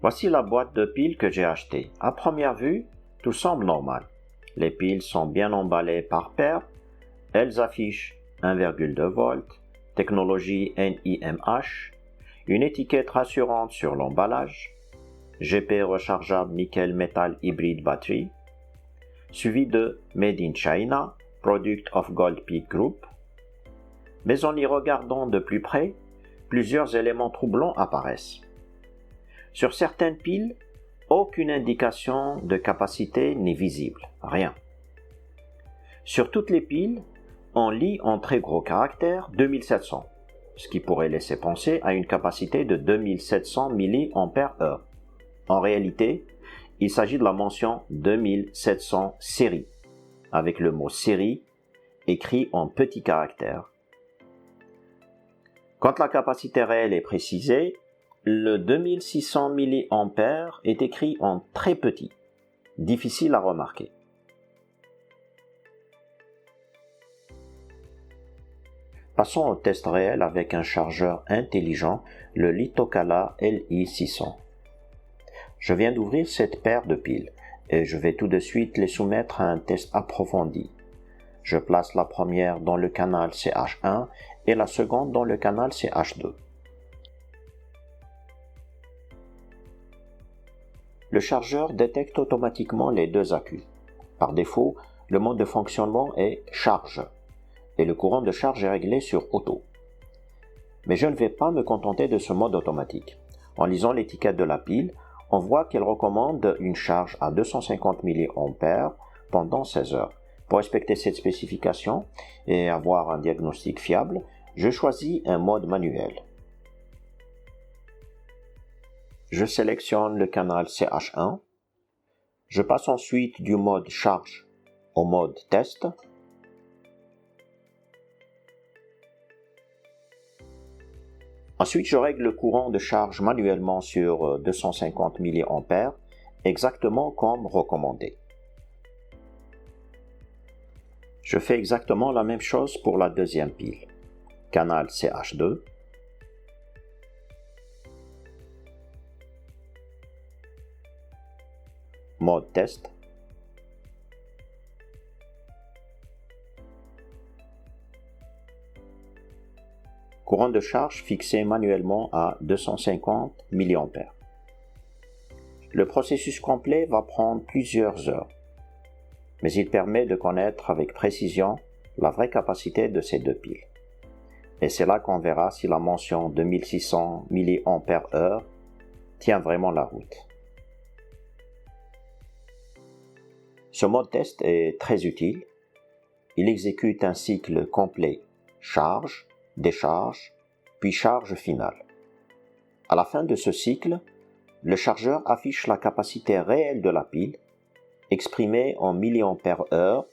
Voici la boîte de piles que j'ai achetée. À première vue, tout semble normal. Les piles sont bien emballées par paire. Elles affichent 1,2 volts, technologie NIMH, une étiquette rassurante sur l'emballage, GP rechargeable nickel métal hybride batterie, suivi de Made in China, Product of Gold Peak Group. Mais en y regardant de plus près, plusieurs éléments troublants apparaissent. Sur certaines piles, aucune indication de capacité n'est visible, rien. Sur toutes les piles, on lit en très gros caractères 2700, ce qui pourrait laisser penser à une capacité de 2700 mAh. En réalité, il s'agit de la mention 2700 série, avec le mot série écrit en petits caractères. Quand la capacité réelle est précisée, le 2600 mA est écrit en très petit, difficile à remarquer. Passons au test réel avec un chargeur intelligent, le Litokala LI600. Je viens d'ouvrir cette paire de piles et je vais tout de suite les soumettre à un test approfondi. Je place la première dans le canal CH1 et la seconde dans le canal CH2. Le chargeur détecte automatiquement les deux accus. Par défaut, le mode de fonctionnement est charge et le courant de charge est réglé sur auto. Mais je ne vais pas me contenter de ce mode automatique. En lisant l'étiquette de la pile, on voit qu'elle recommande une charge à 250 mA pendant 16 heures. Pour respecter cette spécification et avoir un diagnostic fiable, je choisis un mode manuel. Je sélectionne le canal CH1. Je passe ensuite du mode charge au mode test. Ensuite, je règle le courant de charge manuellement sur 250 mA, exactement comme recommandé. Je fais exactement la même chose pour la deuxième pile. Canal CH2. Mode test. Courant de charge fixé manuellement à 250 mA. Le processus complet va prendre plusieurs heures, mais il permet de connaître avec précision la vraie capacité de ces deux piles. Et c'est là qu'on verra si la mention de 1600 mAh tient vraiment la route. Ce mode test est très utile. Il exécute un cycle complet charge, décharge, puis charge finale. À la fin de ce cycle, le chargeur affiche la capacité réelle de la pile, exprimée en mAh,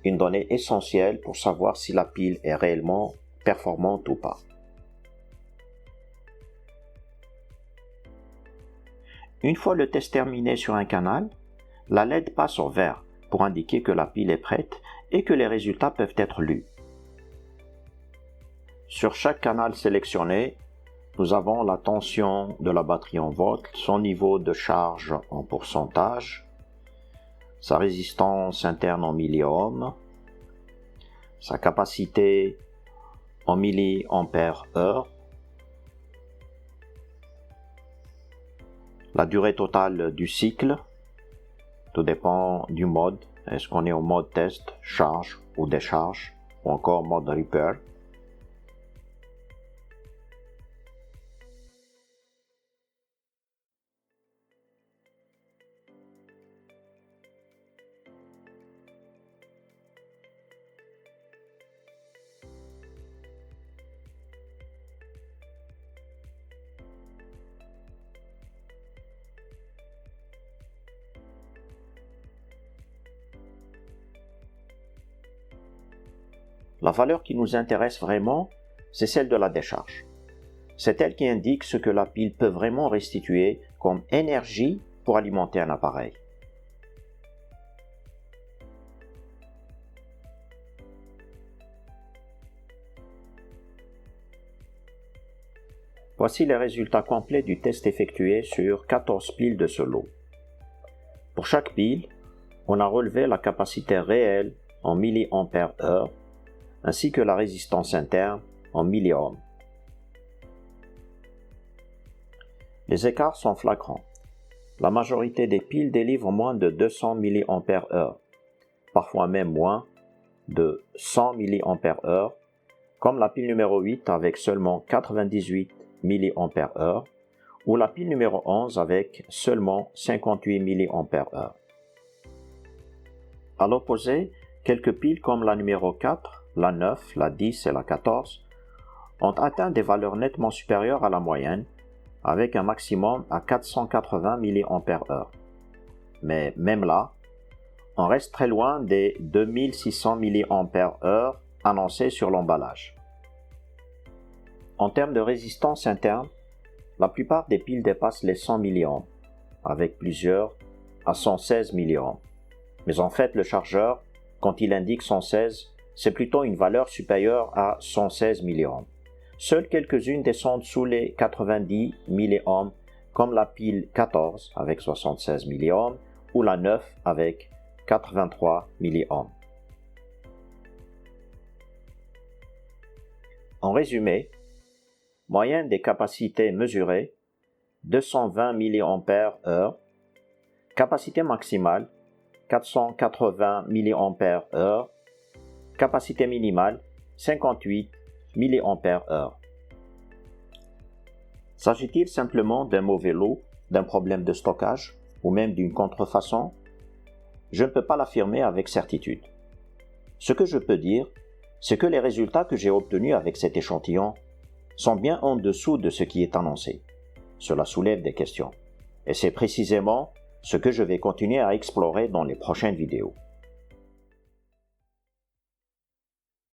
une donnée essentielle pour savoir si la pile est réellement performante ou pas. Une fois le test terminé sur un canal, la LED passe au vert pour indiquer que la pile est prête et que les résultats peuvent être lus. Sur chaque canal sélectionné, nous avons la tension de la batterie en volts, son niveau de charge en pourcentage, sa résistance interne en milliohms, sa capacité en milliampères-heure, la durée totale du cycle, tout dépend du mode, est-ce qu'on est en mode test, charge ou décharge, ou encore mode repair. La valeur qui nous intéresse vraiment, c'est celle de la décharge. C'est elle qui indique ce que la pile peut vraiment restituer comme énergie pour alimenter un appareil. Voici les résultats complets du test effectué sur 14 piles de ce lot. Pour chaque pile, on a relevé la capacité réelle en mAh ainsi que la résistance interne en milliohms. Les écarts sont flagrants. La majorité des piles délivrent moins de 200 mAh, parfois même moins de 100 mAh, comme la pile numéro 8 avec seulement 98 mAh ou la pile numéro 11 avec seulement 58 mAh. À l'opposé, quelques piles comme la numéro 4, la 9, la 10 et la 14 ont atteint des valeurs nettement supérieures à la moyenne, avec un maximum à 480 mAh. Mais même là, on reste très loin des 2600 mAh annoncés sur l'emballage. En termes de résistance interne, la plupart des piles dépassent les 100 mA, avec plusieurs à 116 mA. Mais en fait, le chargeur, quand il indique 116, c'est plutôt une valeur supérieure à 116 mA. Seules quelques-unes descendent sous les 90 mA, comme la pile 14 avec 76 mA ou la 9 avec 83 mA. En résumé, moyenne des capacités mesurées 220 mAh, capacité maximale 480 mAh, capacité minimale 58 mAh. S'agit-il simplement d'un mauvais lot, d'un problème de stockage ou même d'une contrefaçon? Je ne peux pas l'affirmer avec certitude. Ce que je peux dire, c'est que les résultats que j'ai obtenus avec cet échantillon sont bien en dessous de ce qui est annoncé. Cela soulève des questions. Et c'est précisément ce que je vais continuer à explorer dans les prochaines vidéos.